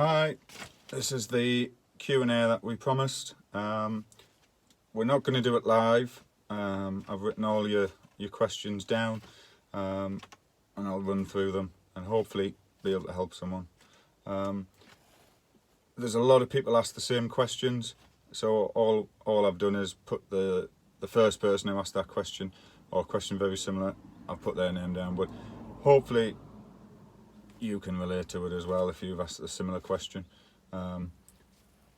Hi, this is the Q&A that we promised. We're not going to do it live. I've written all your questions down, and I'll run through them and hopefully be able to help someone. There's a lot of people ask the same questions, so all I've done is put the first person who asked that question or a question very similar, I've put their name down, but hopefully you can relate to it as well if you've asked a similar question. And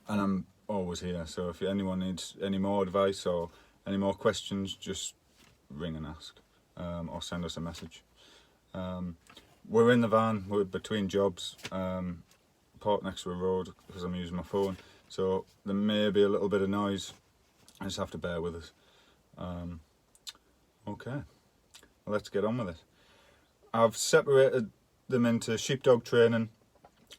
I'm always here, so if anyone needs any more advice or any more questions, just ring and ask, or send us a message. We're in the van, we're between jobs, parked next to a road because I'm using my phone, so there may be a little bit of noise. I just have to bear with us. Okay, well, let's get on with it. I've separated them into sheepdog training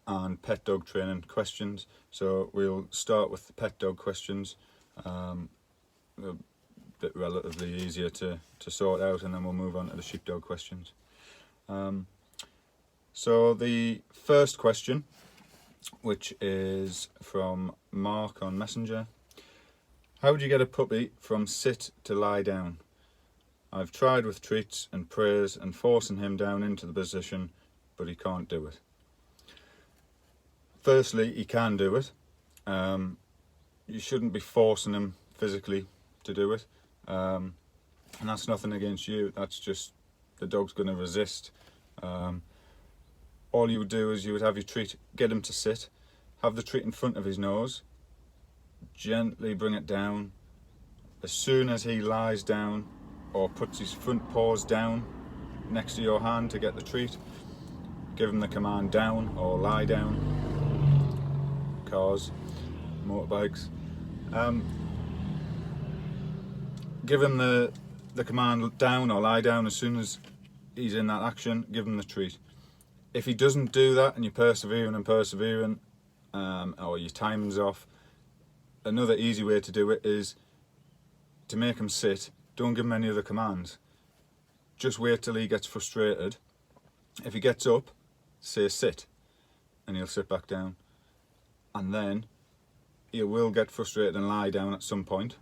and pet dog training questions, so we'll start with the pet dog questions, a bit relatively easier to sort out, and then we'll move on to the sheepdog questions. So the first question, which is from Mark on Messenger: how do you get a puppy from sit to lie down? I've tried with treats and praise and forcing him down into the position, but he can't do it. Firstly, he can do it. You shouldn't be forcing him physically to do it. And that's nothing against you, that's just the dog's going to resist. All you would do is you would have your treat, get him to sit, have the treat in front of his nose, gently bring it down. As soon as he lies down or puts his front paws down next to your hand to get the treat, give him the command down or lie down. Cars, motorbikes. Give him the command down or lie down. As soon as he's in that action, give him the treat. If he doesn't do that and you're persevering and persevering, or your timing's off, another easy way to do it is to make him sit. Don't give him any other commands. Just wait till he gets frustrated. If he gets up, say sit, and he'll sit back down. And then he will get frustrated and lie down at some point.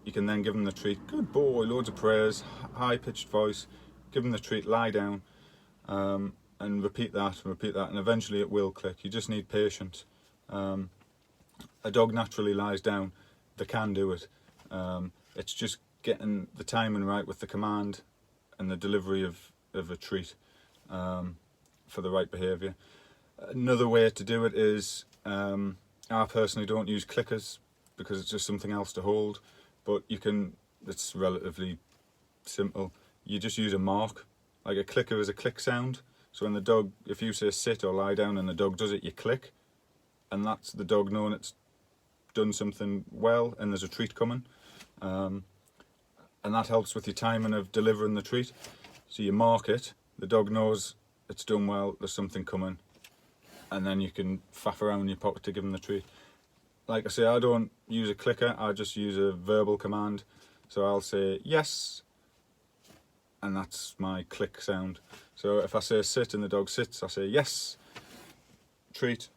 You can then give him the treat. Good boy, loads of prayers, high-pitched voice. Give him the treat, lie down, and repeat that, and eventually it will click. You just need patience. A dog naturally lies down. They can do it. It's just getting the timing right with the command and the delivery of a treat for the right behaviour. Another way to do it is, I personally don't use clickers because it's just something else to hold, but you can, it's relatively simple. You just use a mark. Like a clicker is a click sound, so when the dog, if you say sit or lie down and the dog does it, you click, and that's the dog knowing it's done something well and there's a treat coming. And that helps with your timing of delivering the treat. So you mark it, the dog knows it's done well, there's something coming, and then you can faff around in your pocket to give them the treat. Like I say, I don't use a clicker, I just use a verbal command. So I'll say yes, and that's my click sound. So if I say sit and the dog sits, I say yes, treat,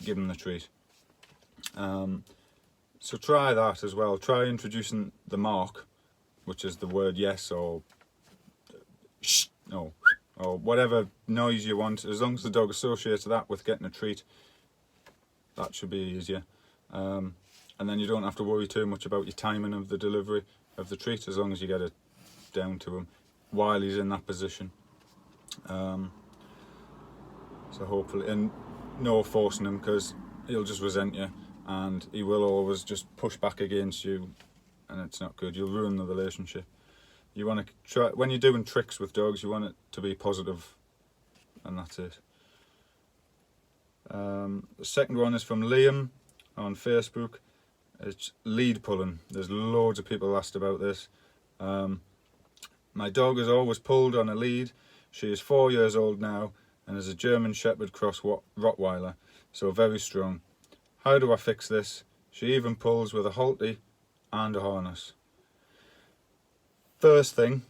give them the treat. So try that as well. Try introducing the mark, which is the word yes or shh, no, or whatever noise you want. As long as the dog associates that with getting a treat, that should be easier. And then you don't have to worry too much about your timing of the delivery of the treat, as long as you get it down to him while he's in that position. So hopefully, and no forcing him, because he'll just resent you and he will always just push back against you, and it's not good. You'll ruin the relationship. You want to try, when you're doing tricks with dogs, you want it to be positive, and that's it. The second one is from Liam on Facebook. It's lead pulling. There's loads of people asked about this. My dog has always pulled on a lead. She is 4 years old now and is a German Shepherd cross Rottweiler, so very strong. How do I fix this? She even pulls with a halter and a harness. First thing,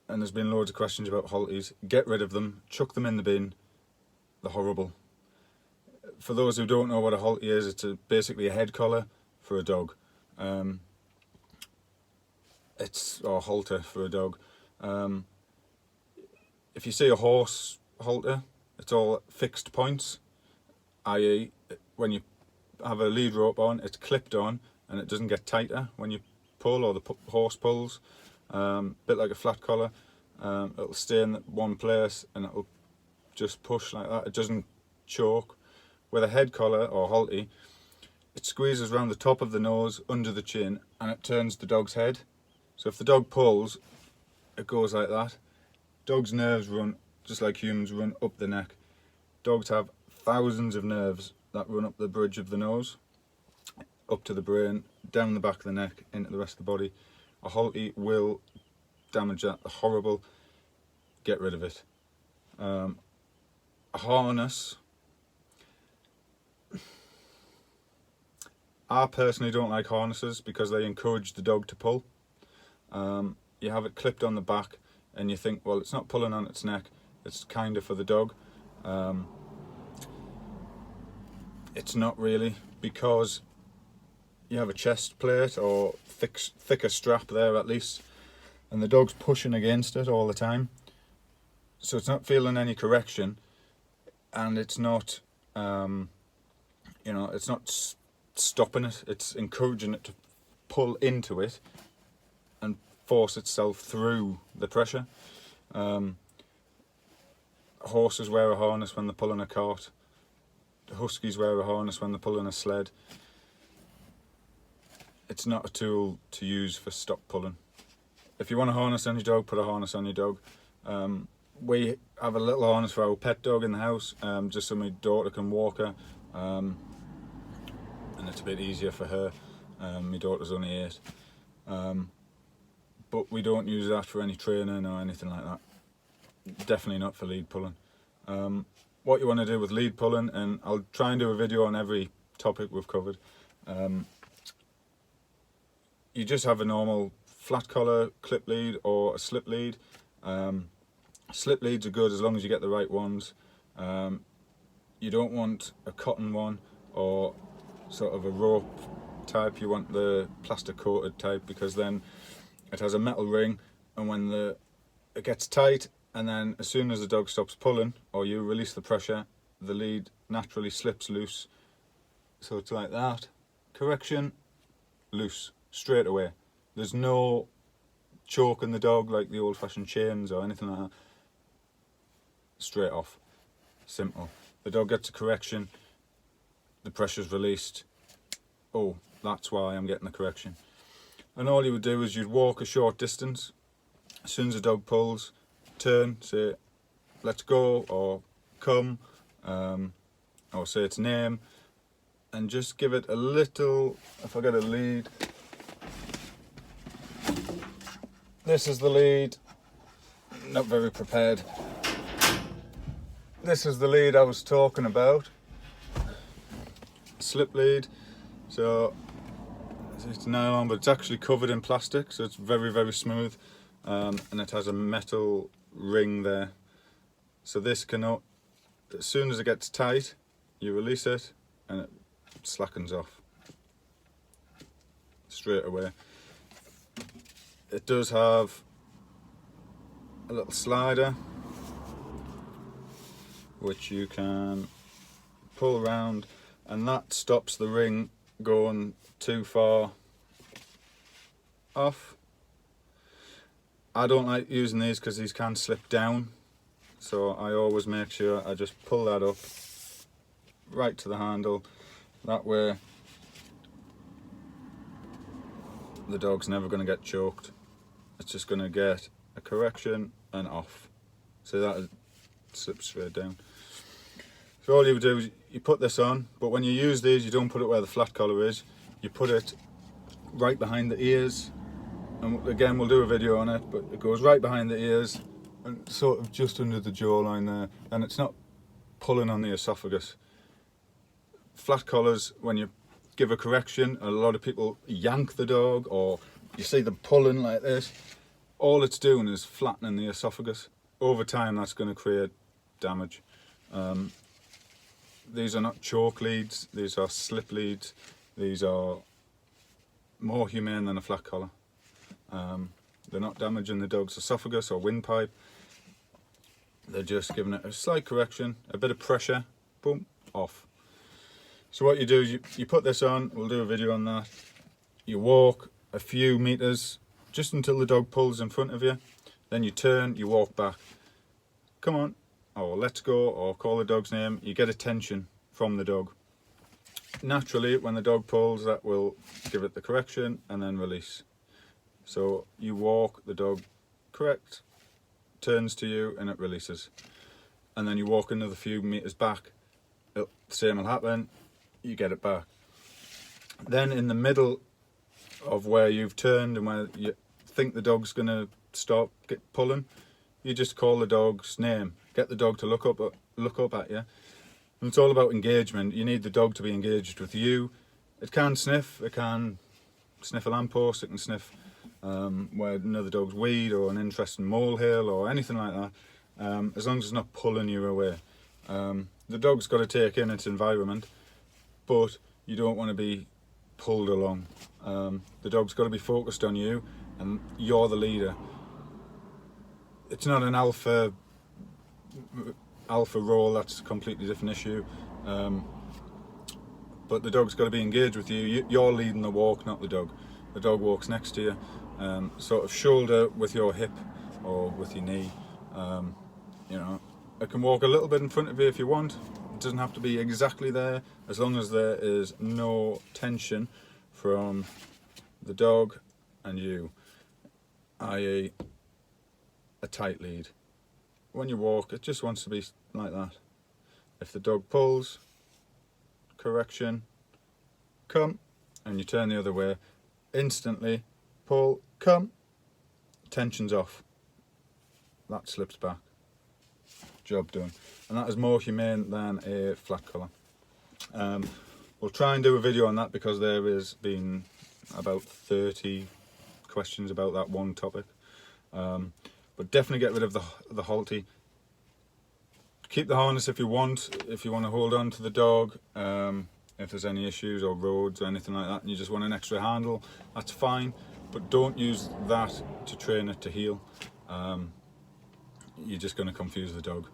and there's been loads of questions about halters, get rid of them, chuck them in the bin. They're horrible. For those who don't know what a halter is, it's basically a head collar for a dog. Or halter for a dog. If you see a horse halter, it's all fixed points, i.e. when you have a lead rope on, it's clipped on and it doesn't get tighter when you pull, or the horse pulls. Bit like a flat collar. It'll stay in one place and it'll just push like that. It doesn't choke. With a head collar or halter, it squeezes around the top of the nose, under the chin, and it turns the dog's head. So if the dog pulls, it goes like that. Dogs' nerves run, just like humans, run up the neck. Dogs have thousands of nerves that run up the bridge of the nose, up to the brain, down the back of the neck, into the rest of the body. A halter will damage that. Horrible. Get rid of it. A harness. I personally don't like harnesses because they encourage the dog to pull. You have it clipped on the back and you think, well, it's not pulling on its neck, it's kind of for the dog. It's not really, because you have a chest plate or thicker strap there at least, and the dog's pushing against it all the time, so it's not feeling any correction, and it's not it's not stopping it, it's encouraging it to pull into it and force itself through the pressure. Horses wear a harness when they're pulling a cart. The huskies wear a harness when they're pulling a sled. It's not a tool to use for stop pulling. If you want a harness on your dog, put a harness on your dog. We have a little harness for our pet dog in the house, just so my daughter can walk her, and it's a bit easier for her. My daughter's only 8, but we don't use that for any training or anything like that. Definitely not for lead pulling. What you want to do with lead pulling, and I'll try and do a video on every topic we've covered, you just have a normal flat collar clip lead or a slip lead. Slip leads are good as long as you get the right ones. You don't want a cotton one or sort of a rope type. You want the plastic coated type, because then it has a metal ring, and when it gets tight, and then as soon as the dog stops pulling or you release the pressure, the lead naturally slips loose. So it's like that. Correction, loose, straight away. There's no choking the dog like the old-fashioned chains or anything like that. Straight off. Simple. The dog gets a correction, the pressure's released. Oh, that's why I'm getting the correction. And all you would do is you'd walk a short distance. As soon as the dog pulls, turn, say let's go or come, or say its name, and just give it a little. If I get a lead, this is the lead. Not very prepared. This is the lead I was talking about. Slip lead. So it's nylon, but it's actually covered in plastic, so it's very, very smooth, and it has a metal ring there. So this cannot, as soon as it gets tight, you release it and it slackens off straight away. It does have a little slider which you can pull around, and that stops the ring going too far off. I don't like using these because these can slip down, so I always make sure I just pull that up right to the handle. That way the dog's never going to get choked. It's just going to get a correction and off. So that slips straight down. So all you would do is you put this on, but when you use these, you don't put it where the flat collar is. You put it right behind the ears, and again we'll do a video on it, but it goes right behind the ears and sort of just under the jawline there, and it's not pulling on the esophagus. Flat collars, when you give a correction, a lot of people yank the dog, or you see them pulling like this. All it's doing is flattening the esophagus. Over time that's going to create damage. these are not choke leads, these are slip leads. These are more humane than a flat collar. They're not damaging the dog's esophagus or windpipe. They're just giving it a slight correction, a bit of pressure, boom, off. So what you do is you put this on, we'll do a video on that. You walk a few meters just until the dog pulls in front of you. Then you turn, you walk back. Come on, or let's go, or call the dog's name. You get attention from the dog. Naturally, when the dog pulls, that will give it the correction and then release. So you walk, the dog correct, turns to you and it releases. And then you walk another few meters back, the same will happen, you get it back. Then in the middle of where you've turned and where you think the dog's going to stop pulling, you just call the dog's name, get the dog to look up at you. And it's all about engagement. You need the dog to be engaged with you. It can sniff, it can sniff a lamppost, it can sniff where another dog's weed or an interesting molehill or anything like that, as long as it's not pulling you away. The dog's got to take in its environment, but you don't want to be pulled along. The dog's got to be focused on you and you're the leader. It's not an alpha role, that's a completely different issue. But the dog's got to be engaged with you. You're leading the walk, not the dog. The dog walks next to you, sort of shoulder with your hip or with your knee. You know, it can walk a little bit in front of you if you want. It doesn't have to be exactly there, as long as there is no tension from the dog and you, i.e. a tight lead. When you walk, it just wants to be like that. If the dog pulls, correction, come, and you turn the other way, instantly, pull, come, tension's off. That slips back. Job done. And that is more humane than a flat collar. We'll try and do a video on that because there has been about 30 questions about that one topic. But definitely get rid of the halty. Keep the harness if you want to hold on to the dog, if there's any issues or roads or anything like that and you just want an extra handle, that's fine, but don't use that to train it to heel. You're just going to confuse the dog.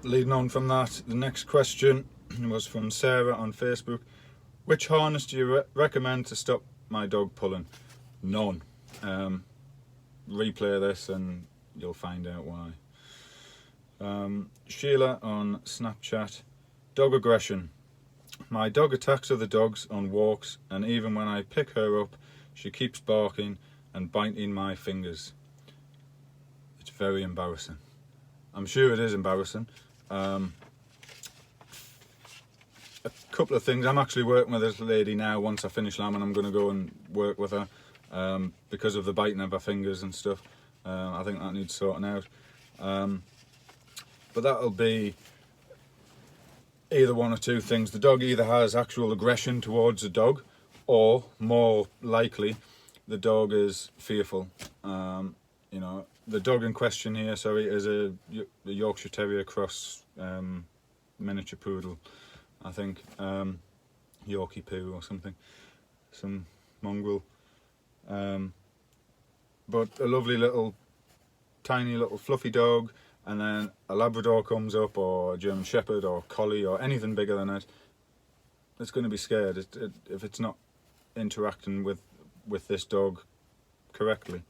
Leading on from that, the next question was from Sarah on Facebook. Which harness do you recommend to stop my dog pulling? None. Replay this and you'll find out why. Sheila on Snapchat. Dog aggression. My dog attacks other dogs on walks, and even when I pick her up, she keeps barking and biting my fingers. It's very embarrassing. I'm sure it is embarrassing. A couple of things. I'm actually working with this lady now. Once I finish lambing, I'm going to go and work with her because of the biting of her fingers and stuff. I think that needs sorting out. But that'll be either one or two things. The dog either has actual aggression towards the dog, or more likely, the dog is fearful. You know, the dog in question here, sorry, is a Yorkshire Terrier cross miniature poodle, I think. Yorkie poo or something, some mongrel. But a lovely little, tiny little fluffy dog, and then a Labrador comes up, or a German Shepherd, or Collie, or anything bigger than it, it's going to be scared if it's not interacting with this dog correctly.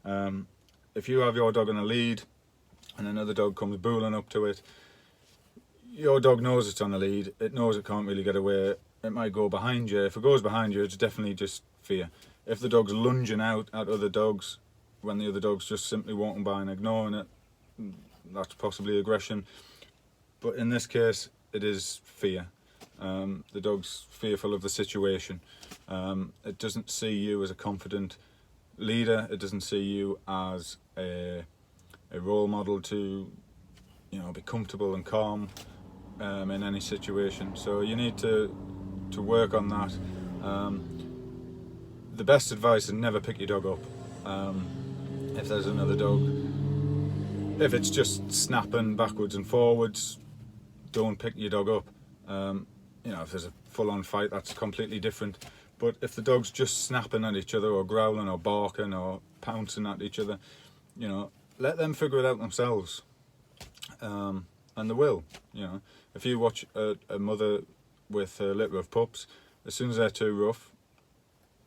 If you have your dog on a lead, and another dog comes booling up to it, your dog knows it's on a lead, it knows it can't really get away, it might go behind you. If it goes behind you, it's definitely just fear. If the dog's lunging out at other dogs, when the other dog's just simply walking by and ignoring it, that's possibly aggression. But in this case, it is fear. The dog's fearful of the situation. It doesn't see you as a confident leader. It doesn't see you as a role model to, you know, be comfortable and calm in any situation. So you need to work on that. The best advice is never pick your dog up. If there's another dog If it's just snapping backwards and forwards, don't pick your dog up. You know, if there's a full-on fight, that's completely different. But if the dog's just snapping at each other, or growling, or barking, or pouncing at each other, you know, let them figure it out themselves. And they will. You know, if you watch a mother with a litter of pups, as soon as they're too rough,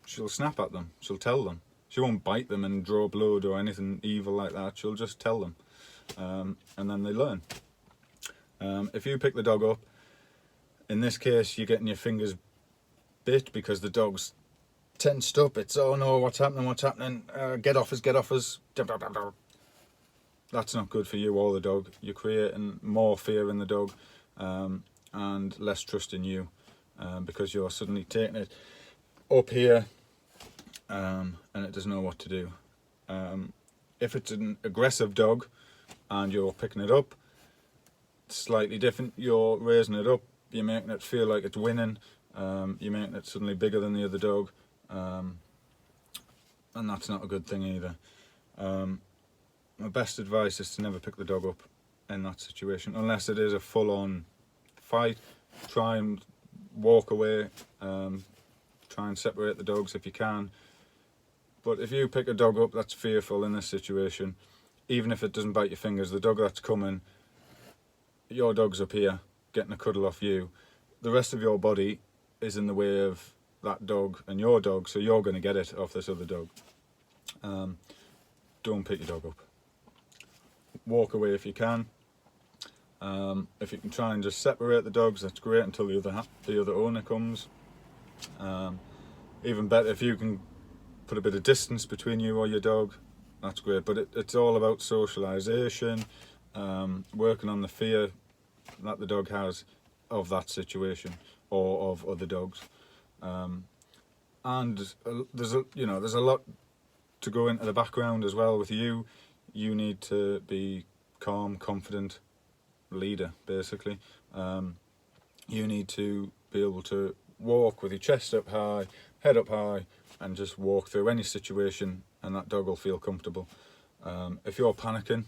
she'll snap at them. She'll tell them. She won't bite them and draw blood or anything evil like that. She'll just tell them, and then they learn. If you pick the dog up, in this case, you're getting your fingers bit because the dog's tensed up. It's, oh no, what's happening? Get off us. That's not good for you or the dog. You're creating more fear in the dog, and less trust in you, because you're suddenly taking it up here, and it doesn't know what to do. If it's an aggressive dog and you're picking it up, it's slightly different. You're raising it up, you're making it feel like it's winning, you're making it suddenly bigger than the other dog, and that's not a good thing either. My best advice is to never pick the dog up in that situation, unless it is a full-on fight. Try and walk away, try and separate the dogs if you can. But if you pick a dog up that's fearful in this situation, even if it doesn't bite your fingers, the dog that's coming, your dog's up here getting a cuddle off you, the rest of your body is in the way of that dog and your dog, so you're going to get it off this other dog. Don't pick your dog up. Walk away if you can. If you can try and just separate the dogs, that's great, until the other owner comes. Even better if you can put a bit of distance between you or your dog, that's great. But it's all about socialisation, working on the fear that the dog has of that situation or of other dogs. And there's a lot to go into the background as well with you. You need to be calm, confident leader, basically. You need to be able to walk with your chest up high, head up high, and just walk through any situation, and that dog will feel comfortable. If you're panicking,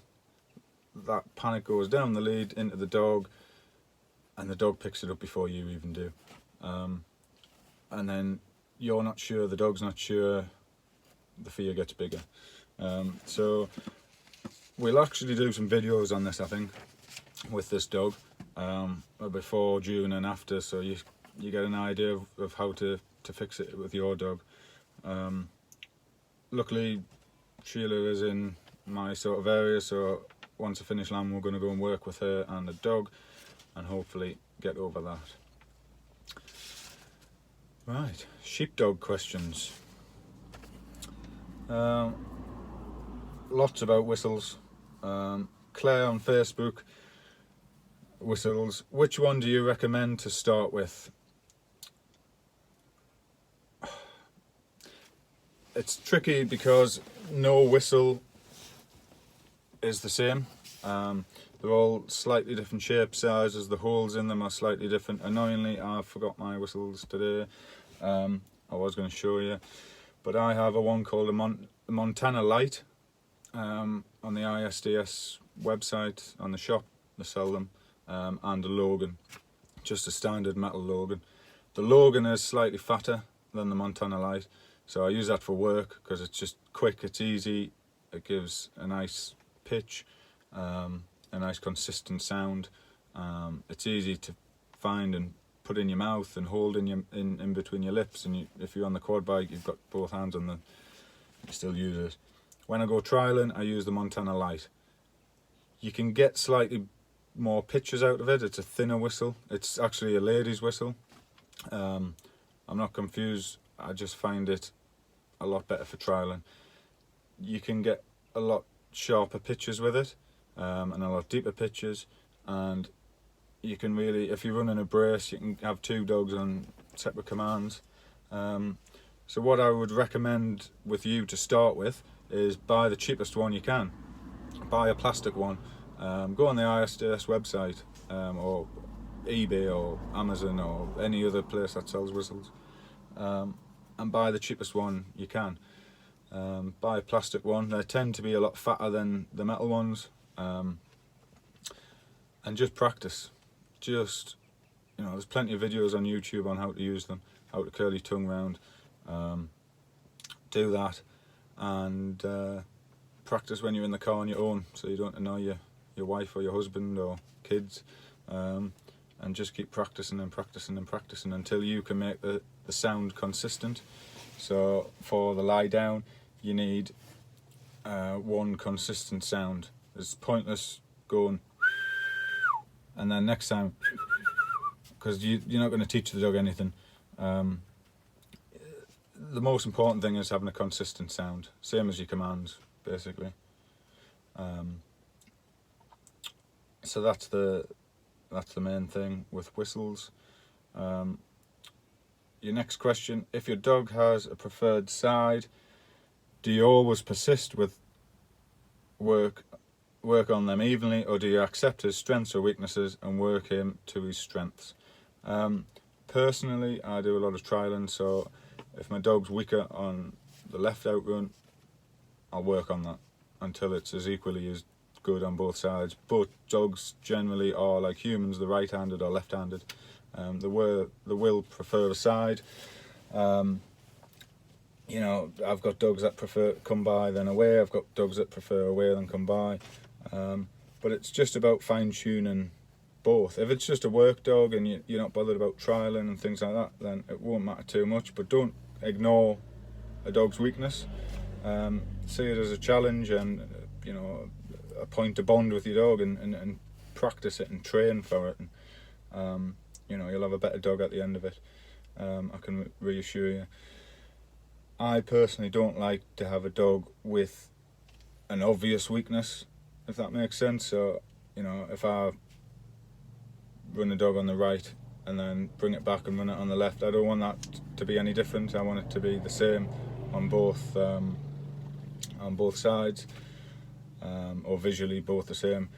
that panic goes down the lead into the dog, and the dog picks it up before you even do. And then you're not sure, the dog's not sure, the fear gets bigger. So we'll actually do some videos on this, I think, with this dog, before, during and after, so you get an idea of how to fix it with your dog. Luckily Sheila is in my sort of area, so once I finish lamb we're going to go and work with her and the dog and hopefully get over that. Right, sheepdog questions. Lots about whistles. Claire on Facebook, whistles. Which one do you recommend to start with? It's tricky because no whistle is the same. They're all slightly different shapes, sizes, the holes in them are slightly different. Annoyingly, I forgot my whistles today. I was going to show you, but I have a one called a Montana Light, on the ISDS website, on the shop, they sell them, and a Logan, just a standard metal Logan. The Logan is slightly fatter than the Montana Light, so I use that for work because it's just quick, it's easy, it gives a nice pitch, a nice consistent sound. It's easy to find and put in your mouth and hold in between your lips, and if you're on the quad bike you've got both hands on you still use it. When I go trialing I use the Montana Light. You can get slightly more pitches out of it, it's a thinner whistle, it's actually a lady's whistle. I'm not confused, I just find it a lot better for trialing. You can get a lot sharper pitches with it, and a lot deeper pitches, and you can really, if you're running a brace, you can have two dogs on separate commands. So what I would recommend with you to start with is buy the cheapest one you can. Buy a plastic one. Go on the ISDS website, or eBay or Amazon or any other place that sells whistles, and buy the cheapest one you can. Buy a plastic one. They tend to be a lot fatter than the metal ones, and just practice. Just, there's plenty of videos on YouTube on how to use them, how to curl your tongue round. Do that, and practice when you're in the car on your own, so you don't annoy your wife or your husband or kids. And just keep practicing and practicing and practicing until you can make the sound consistent. So for the lie down, you need one consistent sound. It's pointless going and then next time, because you're not going to teach the dog anything. The most important thing is having a consistent sound, same as your commands, basically. So that's the main thing with whistles. Your next question: if your dog has a preferred side, do you always persist with work on them evenly, or do you accept his strengths or weaknesses and work him to his strengths? Personally, I do a lot of trialing, so if my dog's weaker on the left outrun, I'll work on that until it's as equally as good on both sides. But dogs generally are like humans, they're right-handed or left-handed. They will prefer a side. I've got dogs that prefer come by then away. I've got dogs that prefer away then come by. But it's just about fine-tuning both. If it's just a work dog and you're not bothered about trialing and things like that, then it won't matter too much. But don't ignore a dog's weakness. See it as a challenge and a point to bond with your dog and practice it and train for it. And you'll have a better dog at the end of it. I can reassure you. I personally don't like to have a dog with an obvious weakness, if that makes sense. So, if I run a dog on the right and then bring it back and run it on the left, I don't want that to be any different. I want it to be the same on both sides, or visually both the same.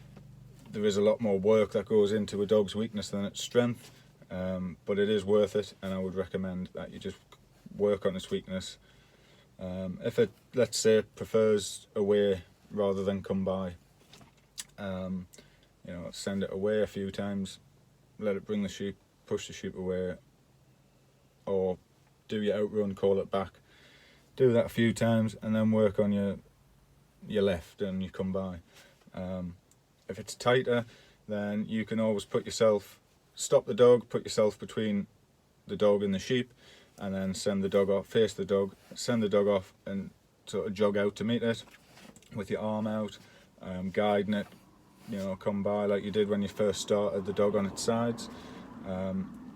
There is a lot more work that goes into a dog's weakness than its strength, but it is worth it, and I would recommend that you just work on its weakness. If it, let's say, prefers away rather than come by, send it away a few times, let it bring the sheep, push the sheep away, or do your outrun, call it back. Do that a few times and then work on your left and you come by. If it's tighter, then you can always stop the dog, put yourself between the dog and the sheep, and then send the dog off, face the dog, send the dog off and sort of jog out to meet it with your arm out, guiding it, come by like you did when you first started the dog on its sides.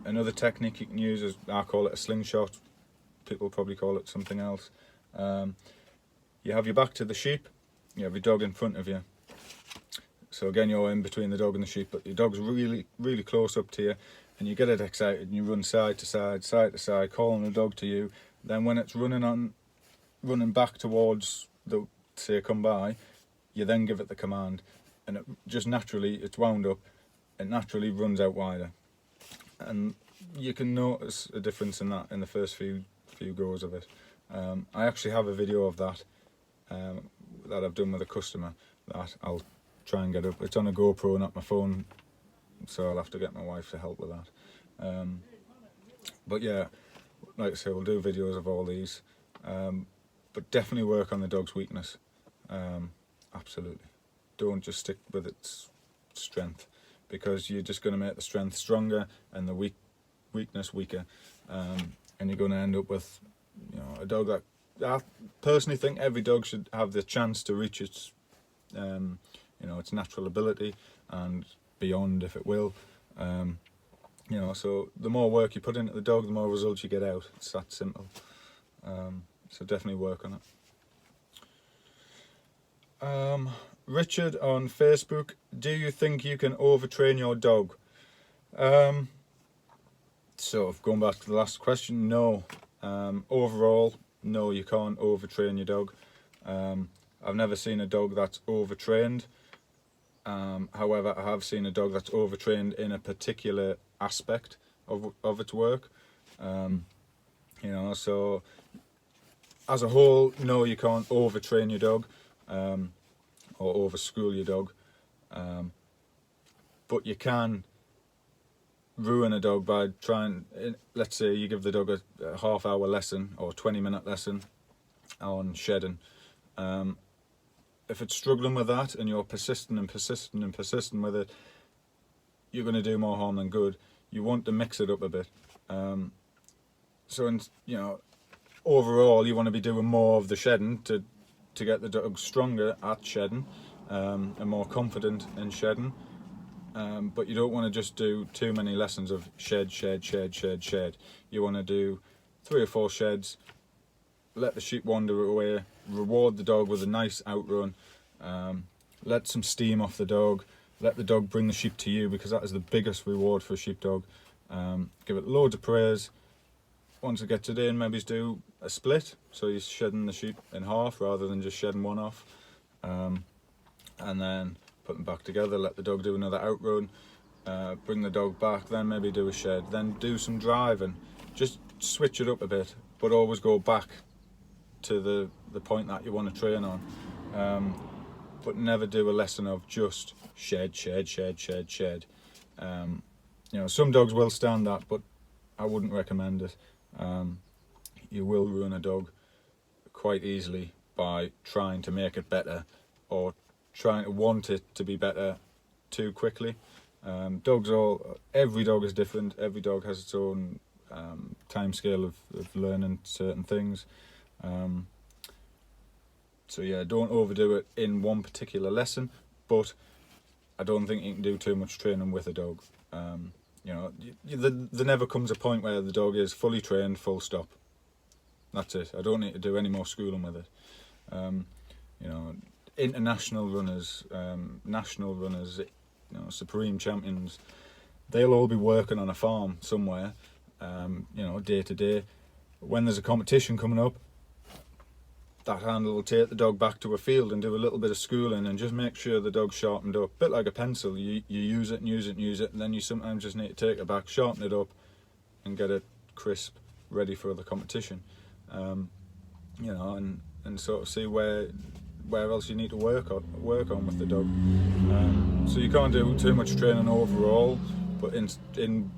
Another technique you can use is, I call it a slingshot, people probably call it something else. You have your back to the sheep, you have your dog in front of you. So again, you're in between the dog and the sheep, but your dog's really, really close up to you, and you get it excited and you run side to side, calling the dog to you. Then when it's running back towards the, say, come by, you then give it the command, and it just naturally, it's wound up, it naturally runs out wider. And you can notice a difference in that in the first few goes of it. I actually have a video of that that I've done with a customer that I'll try and get up. It's on a GoPro, not my phone, so I'll have to get my wife to help with that. But yeah, like I say, we'll do videos of all these, but definitely work on the dog's weakness. Absolutely, don't just stick with its strength, because you're just going to make the strength stronger and the weakness weaker, and you're going to end up with a dog that, I personally think every dog should have the chance to reach its its natural ability and beyond, if it will. So the more work you put into the dog, the more results you get out. It's that simple. So definitely work on it. Richard on Facebook: do you think you can overtrain your dog? So going back to the last question, no. Overall, no, you can't overtrain your dog. I've never seen a dog that's overtrained. However, I have seen a dog that's overtrained in a particular aspect of its work. So as a whole, no, you can't overtrain your dog, or overschool your dog. But you can ruin a dog by trying, let's say you give the dog a half-hour lesson or 20-minute lesson on shedding. If it's struggling with that and you're persistent with it, you're going to do more harm than good. You want to mix it up a bit. So, overall, you want to be doing more of the shedding to get the dog stronger at shedding and more confident in shedding. But you don't want to just do too many lessons of shed. You want to do 3 or 4 sheds, let the sheep wander away, reward the dog with a nice outrun, let some steam off the dog, let the dog bring the sheep to you, because that is the biggest reward for a sheepdog. Give it loads of praise. Once it gets it in, maybe do a split, so you're shedding the sheep in half rather than just shedding one off, and then put them back together, let the dog do another outrun, bring the dog back, then maybe do a shed, then do some driving. Just switch it up a bit, but always go back to the point that you want to train on, but never do a lesson of just shed. Some dogs will stand that, but I wouldn't recommend it. You will ruin a dog quite easily by trying to make it better or trying to want it to be better too quickly. Every dog is different. Every dog has its own time scale of learning certain things. So yeah, don't overdo it in one particular lesson, but I don't think you can do too much training with a dog. There never comes a point where the dog is fully trained, full stop. That's it. I don't need to do any more schooling with it. International runners, national runners, supreme champions, they'll all be working on a farm somewhere, day to day. When there's a competition coming up, that handler will take the dog back to a field and do a little bit of schooling and just make sure the dog's sharpened up. A bit like a pencil, you use it, and then you sometimes just need to take it back, sharpen it up, and get it crisp, ready for the competition. And sort of see where else you need to work on with the dog. So you can't do too much training overall, but in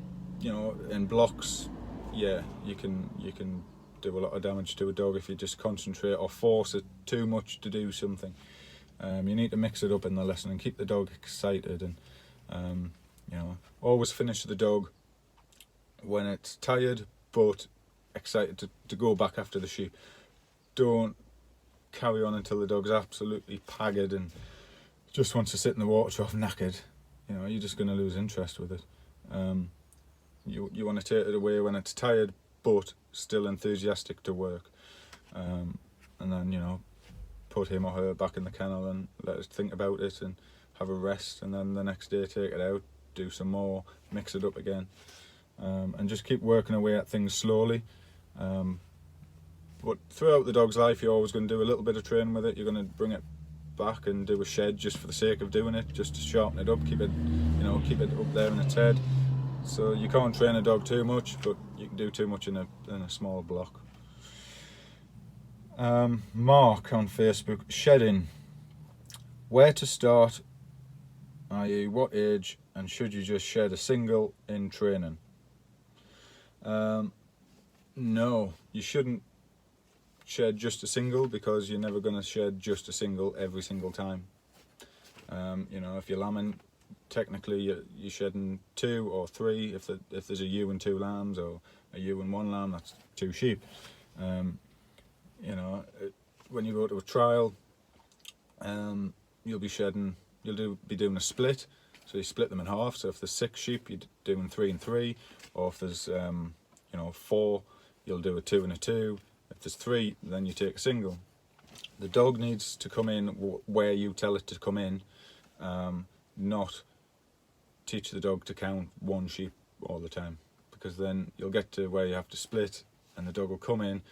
blocks, yeah, you can do a lot of damage to a dog if you just concentrate or force it too much to do something. You need to mix it up in the lesson and keep the dog excited, and always finish the dog when it's tired but excited to go back after the sheep. Don't carry on until the dog's absolutely haggard and just wants to sit in the water trough knackered. You're just going to lose interest with it. You want to take it away when it's tired but still enthusiastic to work, and then put him or her back in the kennel and let us think about it and have a rest, and then the next day take it out, do some more, mix it up again, and just keep working away at things slowly. But throughout the dog's life, you're always going to do a little bit of training with it. You're going to bring it back and do a shed just for the sake of doing it, just to sharpen it up, keep it up there in its head. So you can't train a dog too much, but you can do too much in a small block. Mark on Facebook, shedding. Where to start, i.e. what age, and should you just shed a single in training? No, you shouldn't shed just a single, because you're never going to shed just a single every single time. If you're lambing, technically you're shedding 2 or 3 if there's a ewe and 2 lambs, or a ewe and 1 lamb, that's 2 sheep. When you go to a trial, you'll be doing a split, so you split them in half. So if there's 6 sheep, you're doing 3 and 3, or if there's 4, you'll do a 2 and a 2. If there's 3, then you take a single. The dog needs to come in where you tell it to come in, not teach the dog to count 1 sheep all the time, because then you'll get to where you have to split and the dog will come in,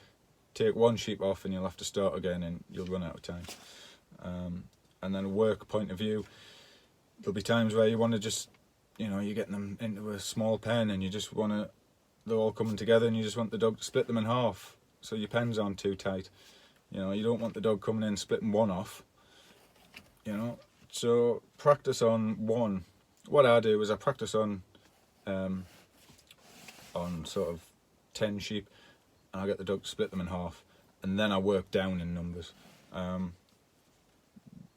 take 1 sheep off, and you'll have to start again and you'll run out of time. And then a work point of view, there'll be times where you want to just, you're getting them into a small pen and you just want to, they're all coming together and you just want the dog to split them in half, so your pens aren't too tight. You don't want the dog coming in splitting 1 off. So practice on one. What I do is I practice on sort of 10 sheep, and I get the dog to split them in half, and then I work down in numbers.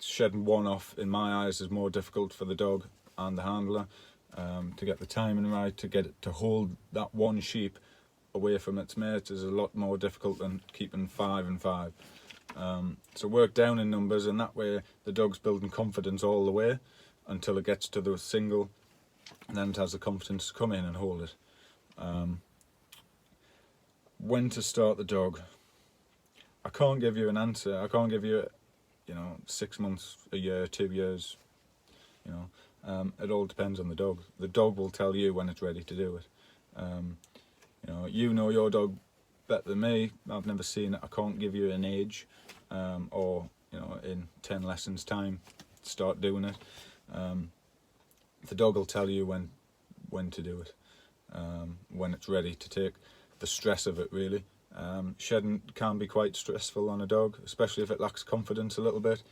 Shedding one off, in my eyes, is more difficult for the dog and the handler, to get the timing right, to get it to hold that one sheep away from its mate is a lot more difficult than keeping 5 and 5. So work down in numbers, and that way the dog's building confidence all the way until it gets to the single, and then it has the confidence to come in and hold it. When to start the dog? I can't give you an answer. I can't give you, 6 months, a year, 2 years. It all depends on the dog. The dog will tell you when it's ready to do it. You know your dog better than me. I've never seen it. I can't give you an age, or in 10 lessons time, start doing it. The dog will tell you when to do it, when it's ready to take the stress of it, really. Shedding can be quite stressful on a dog, especially if it lacks confidence a little bit.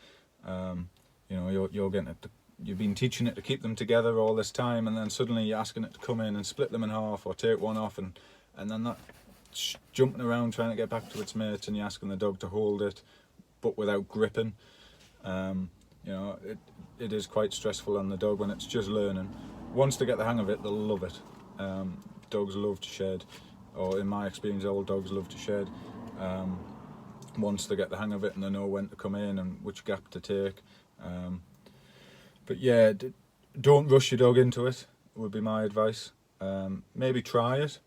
You're getting it. You've been teaching it to keep them together all this time, and then suddenly you're asking it to come in and split them in half or take one off, and then that jumping around trying to get back to its mates, and you're asking the dog to hold it, but without gripping. It is quite stressful on the dog when it's just learning. Once they get the hang of it, they'll love it. Dogs love to shed, or in my experience, all dogs love to shed. Once they get the hang of it and they know when to come in and which gap to take. But yeah, don't rush your dog into it, would be my advice. Maybe try it,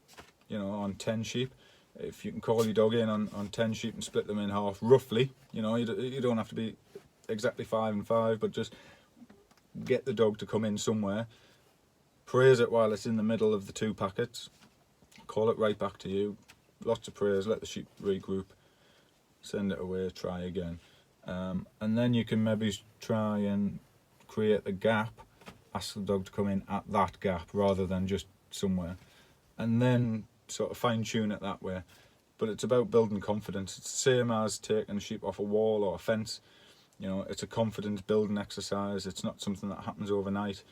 on 10 sheep. If you can call your dog in on 10 sheep and split them in half, roughly, you don't have to be exactly 5 and 5, but just get the dog to come in somewhere. Praise it while it's in the middle of the 2 packets. Call it right back to you. Lots of praise, let the sheep regroup. Send it away, try again. And then you can maybe try and create a gap, ask the dog to come in at that gap rather than just somewhere, and then sort of fine tune it that way. But it's about building confidence. It's the same as taking a sheep off a wall or a fence. It's a confidence building exercise. It's not something that happens overnight.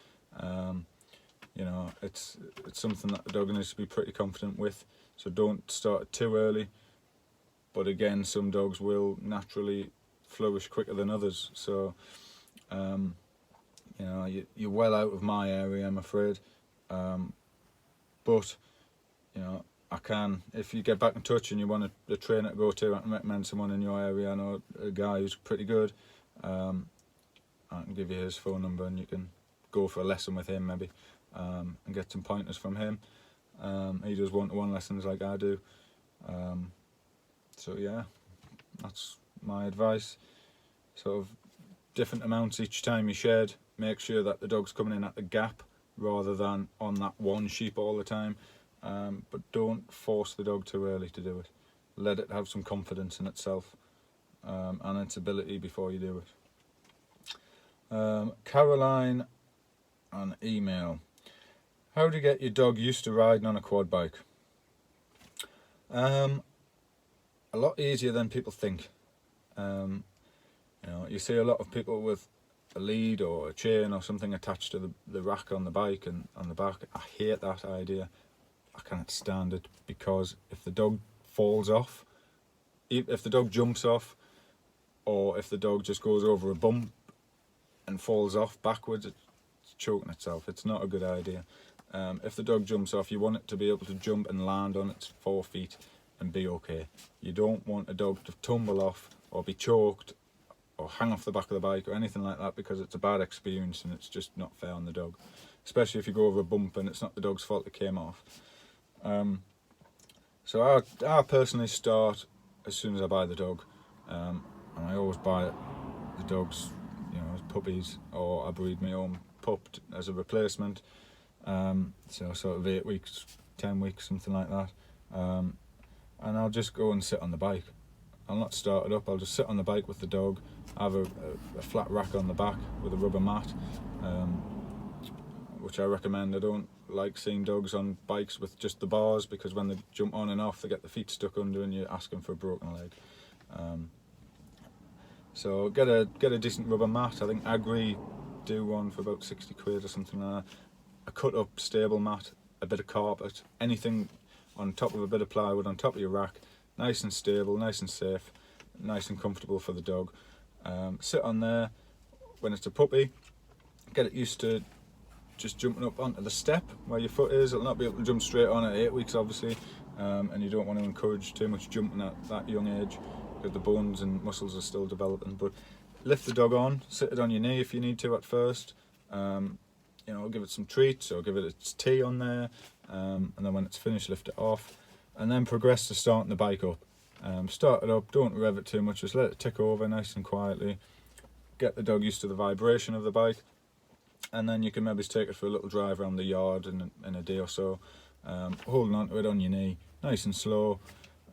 It's something that the dog needs to be pretty confident with. So don't start it too early. But again, some dogs will naturally flourish quicker than others. So you're well out of my area, I'm afraid. But I can, if you get back in touch and you want a trainer to go to, I can recommend someone in your area. I know a guy who's pretty good. I can give you his phone number and you can go for a lesson with him maybe, and get some pointers from him. He does one-to-one lessons like I do. So yeah, that's my advice. Sort of different amounts each time you shed. Make sure that the dog's coming in at the gap rather than on that one sheep all the time. But don't force the dog too early to do it. Let it have some confidence in itself and its ability before you do it. Caroline on email. How do you get your dog used to riding on a quad bike? A lot easier than people think. You see a lot of people with a lead or a chain or something attached to the rack on the bike and on the back. I hate that idea. I can't stand it, because if the dog falls off, if the dog jumps off, or if the dog just goes over a bump and falls off backwards, it's choking itself. It's not a good idea. If the dog jumps off, you want it to be able to jump and land on its 4 feet and be okay. You don't want a dog to tumble off or be choked or hang off the back of the bike or anything like that, because it's a bad experience and it's just not fair on the dog, especially if you go over a bump and it's not the dog's fault it came off. So I personally start as soon as I buy the dog, and I always buy the dogs, as puppies, or I breed my own pup as a replacement. So sort of 8 weeks, 10 weeks, something like that. And I'll just go and sit on the bike. I'll not start it up, I'll just sit on the bike with the dog. I have a flat rack on the back with a rubber mat, which I recommend. I don't like seeing dogs on bikes with just the bars, because when they jump on and off they get the feet stuck under and you're asking for a broken leg. So get a decent rubber mat. I think Agri do one for about 60 quid or something like that. A cut up stable mat, a bit of carpet, anything on top of a bit of plywood on top of your rack, nice and stable, nice and safe, nice and comfortable for the dog. Sit on there. When it's a puppy, get it used to just jumping up onto the step where your foot is. It'll not be able to jump straight on at 8 weeks, obviously, and you don't want to encourage too much jumping at that young age because the bones and muscles are still developing. But lift the dog on, sit it on your knee if you need to at first. You know, give it some treats or give it its tea on there, and then when it's finished, lift it off, and then progress to starting the bike up. Start it up, don't rev it too much, just let it tick over nice and quietly. Get the dog used to the vibration of the bike, and then you can maybe take it for a little drive around the yard in a day or so, holding on to it on your knee, nice and slow.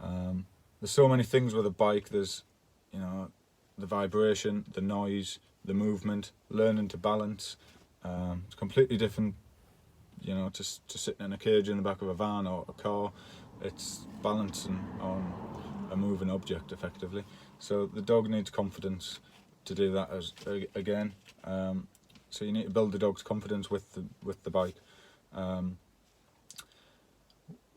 There's so many things with a bike. There's, you know, the vibration, the noise, the movement, learning to balance. It's completely different, you know, to sitting in a cage in the back of a van or a car. It's balancing on a moving object effectively. So the dog needs confidence to do that again. So you need to build the dog's confidence with the bike.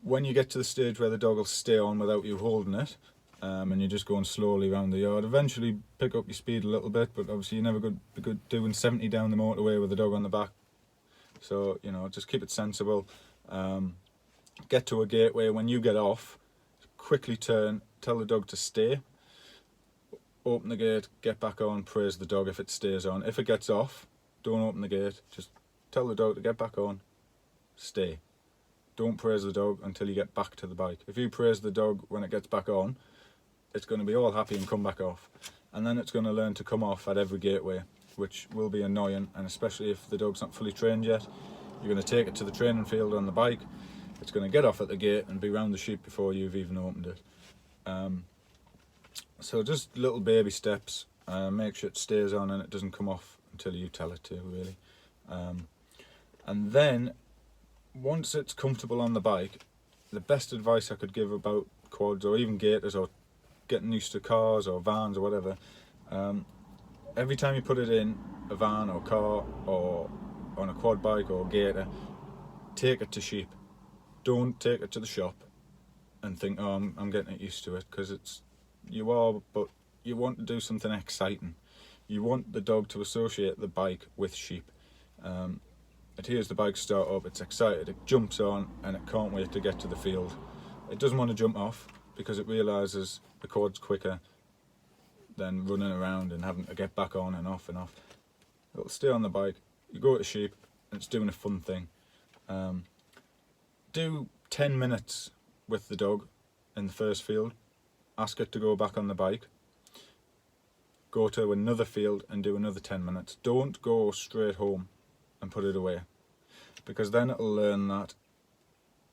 When you get to the stage where the dog will stay on without you holding it, and you're just going slowly around the yard, eventually pick up your speed a little bit, but obviously you're never good doing 70 down the motorway with the dog on the back. So, you know, just keep it sensible. Get to a gateway. When you get off, quickly turn, tell the dog to stay, open the gate, get back on, praise the dog if it stays on. If it gets off, don't open the gate, just tell the dog to get back on, stay. Don't praise the dog until you get back to the bike. If you praise the dog when it gets back on, it's going to be all happy and come back off. And then it's going to learn to come off at every gateway, which will be annoying, and especially if the dog's not fully trained yet. You're going to take it to the training field on the bike, it's going to get off at the gate and be round the sheep before you've even opened it. So just little baby steps, make sure it stays on and it doesn't come off until you tell it to, really. And then, once it's comfortable on the bike, the best advice I could give about quads or even gaiters or getting used to cars or vans or whatever, every time you put it in a van or car or on a quad bike or gaiter, take it to sheep. Don't take it to the shop and think, oh, I'm getting it used to it, because you are, but you want to do something exciting. You want the dog to associate the bike with sheep. It hears the bike start up, it's excited, it jumps on, and it can't wait to get to the field. It doesn't want to jump off because it realises the quad's quicker than running around and having to get back on and off and off. It'll stay on the bike, you go to sheep, and it's doing a fun thing. Do 10 minutes with the dog in the first field, ask it to go back on the bike, go to another field and do another 10 minutes. Don't go straight home and put it away, because then it'll learn that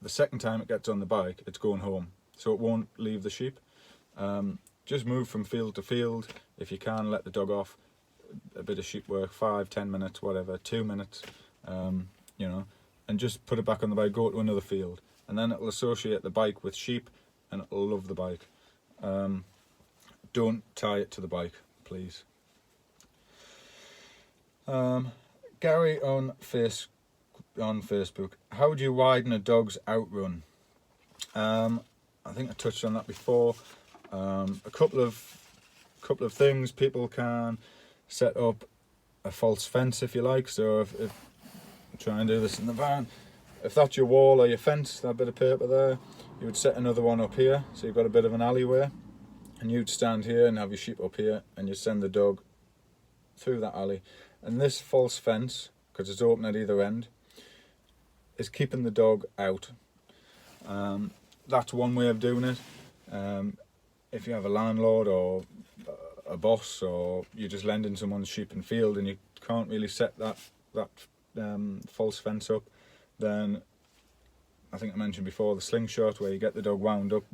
the second time it gets on the bike, it's going home, so it won't leave the sheep. Just move from field to field. If you can, let the dog off, a bit of sheep work, 5-10 minutes, whatever, 2 minutes, you know, and just put it back on the bike, go to another field, and then it'll associate the bike with sheep and it'll love the bike. Don't tie it to the bike, please. Gary on Facebook, how do you widen a dog's outrun? I think I touched on that before. A couple of things. People can set up a false fence if you like. So if try and do this in the van, if that's your wall or your fence, that bit of paper there, you would set another one up here, so you've got a bit of an alleyway, and you'd stand here and have your sheep up here, and you send the dog through that alley. And this false fence, because it's open at either end, is keeping the dog out. That's one way of doing it. If you have a landlord or a boss, or you're just lending someone's sheep and field and you can't really set that false fence up, then I think I mentioned before the slingshot, where you get the dog wound up,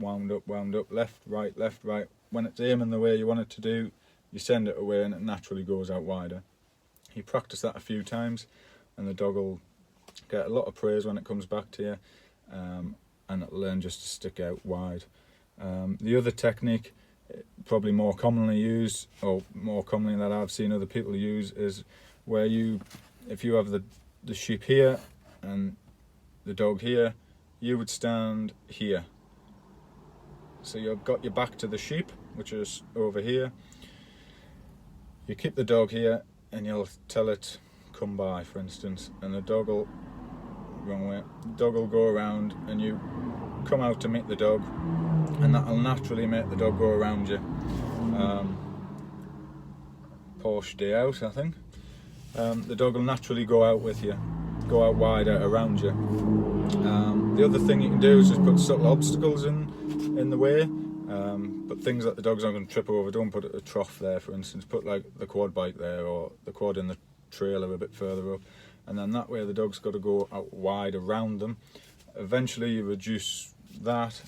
left, right. When it's aiming the way you want it to do, you send it away and it naturally goes out wider. You practice that a few times and the dog will get a lot of praise when it comes back to you, and it'll learn just to stick out wide. The other technique, probably more commonly used, or more commonly that I've seen other people use, is where if you have the sheep here and the dog here, you would stand here. So you've got your back to the sheep, which is over here. You keep the dog here and you'll tell it come by, for instance, and the dog will, wrong way, the dog will go around and you come out to meet the dog, and that'll naturally make the dog go around you. Porsche day out, I think. The dog will naturally go out with you, go out wider around you. The other thing you can do is just put subtle obstacles in the way, but things that the dog's not going to trip over. Don't put a trough there, for instance. Put like the quad bike there, or the quad in the trailer a bit further up, and then that way the dog's got to go out wide around them. Eventually you reduce that,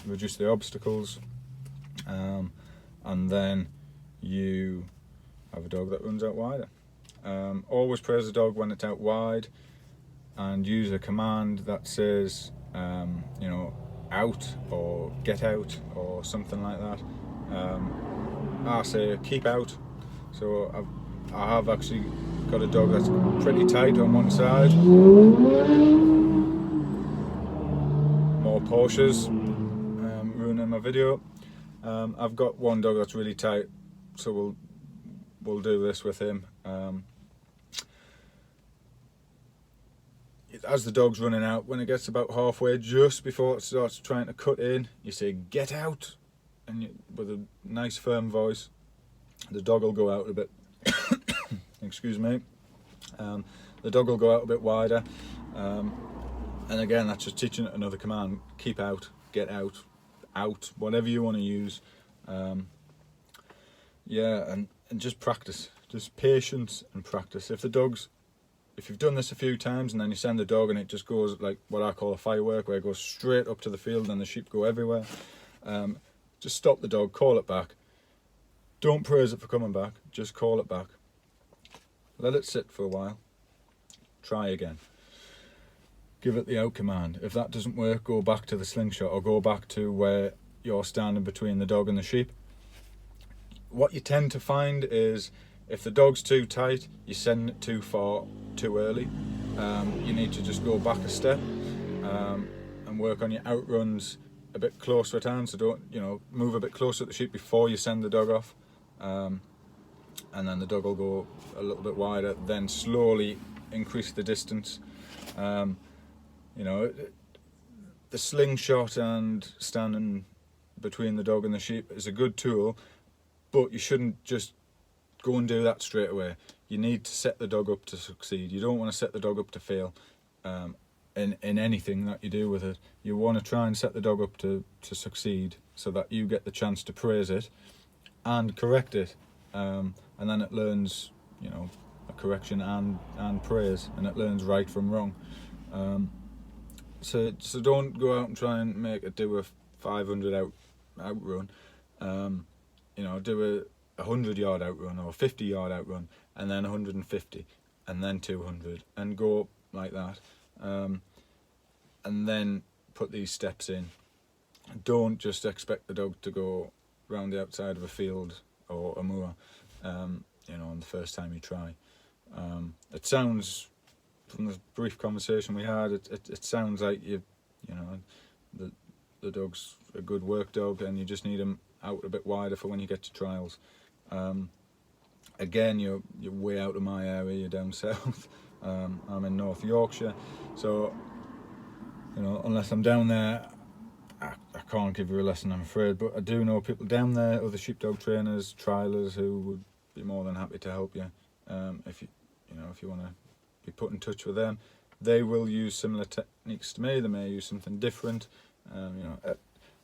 reduce the obstacles, and then you have a dog that runs out wider. Always praise the dog when it's out wide, and use a command that says, out or get out or something like that. I say keep out. So I have actually got a dog that's pretty tight on one side. More Porsches ruining my video. I've got one dog that's really tight, so we'll do this with him. As the dog's running out, when it gets about halfway, just before it starts trying to cut in, you say get out, and with a nice firm voice, the dog will go out a bit. Excuse me. The dog will go out a bit wider, and again that's just teaching it another command: keep out, get out, out, whatever you want to use. Yeah, and just practice, just patience and practice. If you've done this a few times and then you send the dog and it just goes like what I call a firework, where it goes straight up to the field and the sheep go everywhere, just stop the dog, call it back. Don't praise it for coming back, just call it back. Let it sit for a while, try again. Give it the out command. If that doesn't work, go back to the slingshot or go back to where you're standing between the dog and the sheep. What you tend to find is if the dog's too tight, you send it too far too early. You need to just go back a step and work on your outruns a bit closer at hand. So don't, move a bit closer to the sheep before you send the dog off. And then the dog will go a little bit wider, then slowly increase the distance. The slingshot and standing between the dog and the sheep is a good tool, but you shouldn't just go and do that straight away. You need to set the dog up to succeed. You don't want to set the dog up to fail in anything that you do with it. You want to try and set the dog up to succeed, so that you get the chance to praise it and correct it, and then it learns a correction and praise, and it learns right from wrong. So don't go out and try and make it do a 500 outrun. Do a 100-yard outrun or a 50-yard outrun, and then 150, and then 200, and go up like that, and then put these steps in. Don't just expect the dog to go round the outside of a field or a moor, on the first time you try. It sounds, from the brief conversation we had, it sounds like the dog's a good work dog, and you just need him out a bit wider for when you get to trials. Again, you're way out of my area. You're down south. I'm in North Yorkshire, so unless I'm down there, I can't give you a lesson, I'm afraid. But I do know people down there, other sheepdog trainers, trialers, who would be more than happy to help you. If you want to be put in touch with them, they will use similar techniques to me. They may use something different.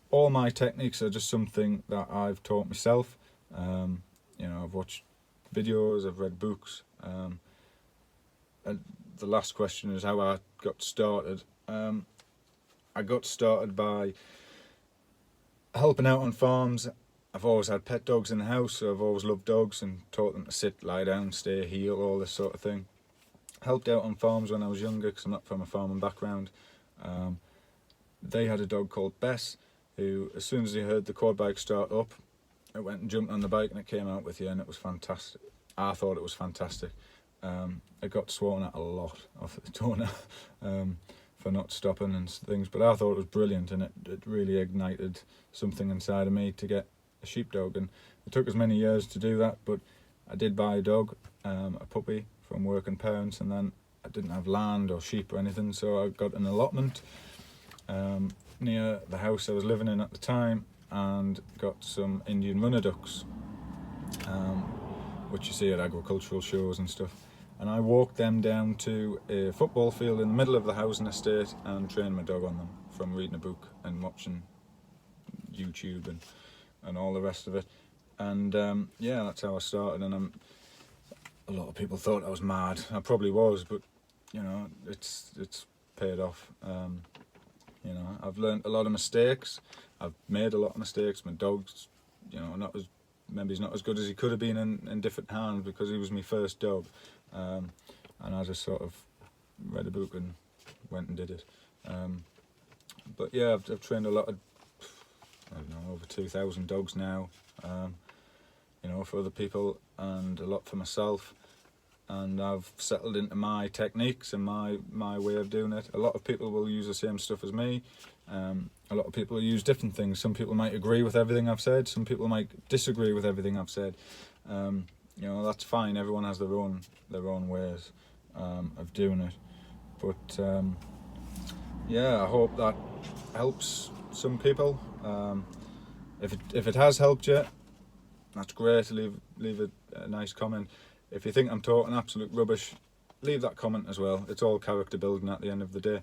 All my techniques are just something that I've taught myself. I've watched videos, I've read books, and the last question is how I got started. I got started by helping out on farms. I've always had pet dogs in the house, so I've always loved dogs and taught them to sit, lie down, stay, heel, all this sort of thing. Helped out on farms when I was younger, because I'm not from a farming background. They had a dog called Bess, who, as soon as he heard the quad bike start up, it went and jumped on the bike and it came out with you, and it was fantastic. I thought it was fantastic. It got sworn at a lot off the donor for not stopping and things, but I thought it was brilliant, and it really ignited something inside of me to get a sheepdog. And it took us many years to do that, but I did buy a dog, a puppy, from working parents, and then I didn't have land or sheep or anything, so I got an allotment near the house I was living in at the time, and got some Indian runner ducks, which you see at agricultural shows and stuff. And I walked them down to a football field in the middle of the housing estate and trained my dog on them from reading a book and watching YouTube and all the rest of it. And yeah, that's how I started. And a lot of people thought I was mad. I probably was, but you know, it's paid off. You know, I've learned a lot of mistakes. I've made a lot of mistakes. My dog's, you know, maybe he's not as good as he could have been in different hands, because he was my first dog. And I just sort of read a book and went and did it. But yeah, I've trained a lot of, I don't know, over 2,000 dogs now, you know, for other people, and a lot for myself. And I've settled into my techniques and my way of doing it. A lot of people will use the same stuff as me. A lot of people use different things. Some people might agree with everything I've said. Some people might disagree with everything I've said. You know, that's fine. Everyone has their own ways of doing it. But yeah, I hope that helps some people. If it has helped you, that's great. Leave a nice comment. If you think I'm talking absolute rubbish, leave that comment as well. It's all character building at the end of the day,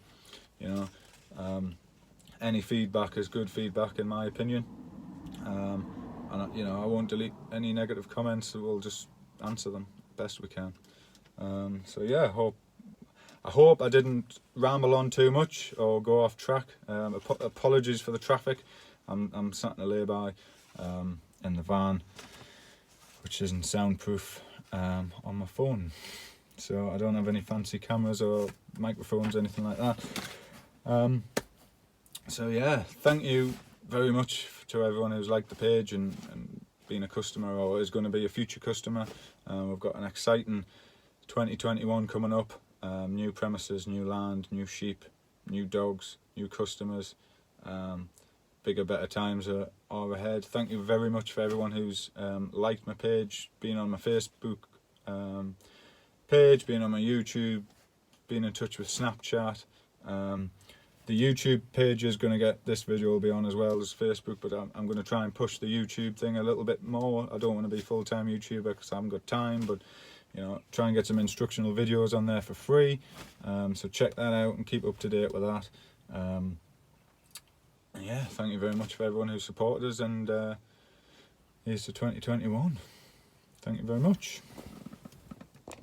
you know. Any feedback is good feedback, in my opinion. And you know, I won't delete any negative comments, so we'll just answer them best we can. So yeah, I hope I didn't ramble on too much or go off track. Apologies for the traffic. I'm sat in a lay-by in the van, which isn't soundproof, on my phone, so I don't have any fancy cameras or microphones, anything like that. So yeah, thank you very much to everyone who's liked the page and been a customer or is going to be a future customer. We've got an exciting 2021 coming up. New premises, new land, new sheep, new dogs, new customers. Bigger, better times are ahead. Thank you very much for everyone who's liked my page, been on my Facebook page, been on my YouTube, been in touch with Snapchat. The YouTube page is going to get, this video will be on as well as Facebook, but I'm going to try and push the YouTube thing a little bit more. I don't want to be full-time YouTuber because I haven't got time, but you know, try and get some instructional videos on there for free. So check that out and keep up to date with that. Yeah, thank you very much for everyone who supported us, and here's to 2021. Thank you very much.